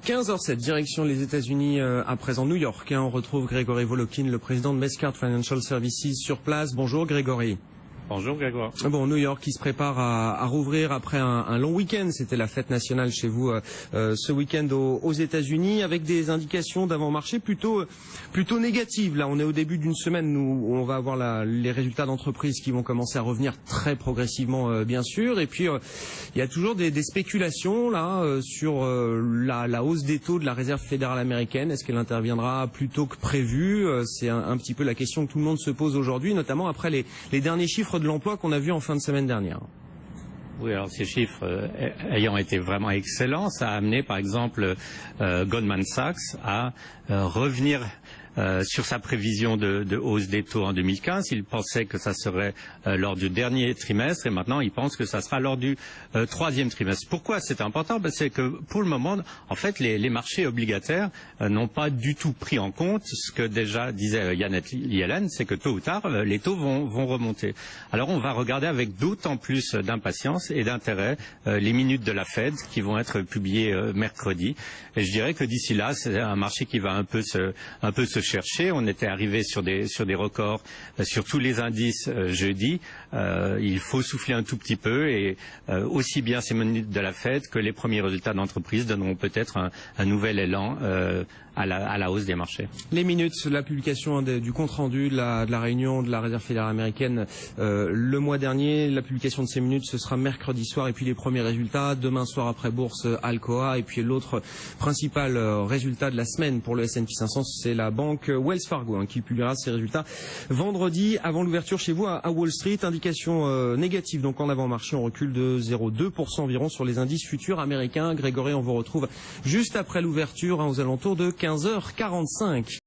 15h07, direction les États-Unis, à présent New York. On retrouve Grégory Volokin, le président de Mescart Financial Services sur place. Bonjour Grégory. Bonjour Grégoire. Bon, New York qui se prépare à rouvrir après un long week-end. C'était la fête nationale chez vous ce week-end aux États-Unis, avec des indications d'avant-marché plutôt négatives. Là, on est au début d'une semaine où on va avoir les résultats d'entreprises qui vont commencer à revenir très progressivement, bien sûr. Et puis, il y a toujours des spéculations là sur la hausse des taux de la Réserve fédérale américaine. Est-ce qu'elle interviendra plus tôt que prévu? C'est un petit peu la question que tout le monde se pose aujourd'hui, notamment après les derniers chiffres de l'emploi qu'on a vu en fin de semaine dernière. Oui, alors ces chiffres ayant été vraiment excellents, ça a amené par exemple Goldman Sachs à revenir sur sa prévision de hausse des taux en 2015. Il pensait que ça serait lors du dernier trimestre et maintenant il pense que ça sera lors du troisième trimestre. Pourquoi c'est important? C'est que pour le moment, en fait, les marchés obligataires n'ont pas du tout pris en compte ce que déjà disait Janet Yellen, c'est que tôt ou tard, les taux vont remonter. Alors on va regarder avec d'autant plus d'impatience et d'intérêt les minutes de la Fed qui vont être publiées mercredi. Et je dirais que d'ici là, c'est un marché qui va un peu se chercher. On était arrivé sur des records sur tous les indices jeudi. Il faut souffler un tout petit peu et aussi bien ces minutes de la Fed que les premiers résultats d'entreprise donneront peut-être un nouvel élan à la hausse des marchés. Les minutes, la publication du compte-rendu de la réunion de la Réserve fédérale américaine le mois dernier, la publication de ces minutes, ce sera mercredi soir, et puis les premiers résultats demain soir après bourse Alcoa, et puis l'autre principal résultat de la semaine pour le S&P 500, c'est la banque Wells Fargo qui publiera ses résultats vendredi avant l'ouverture chez vous à Wall Street. Indication négative donc en avant-marché, on recule de 0,2% environ sur les indices futurs américains. Grégory, on vous retrouve juste après l'ouverture aux alentours de 15h45.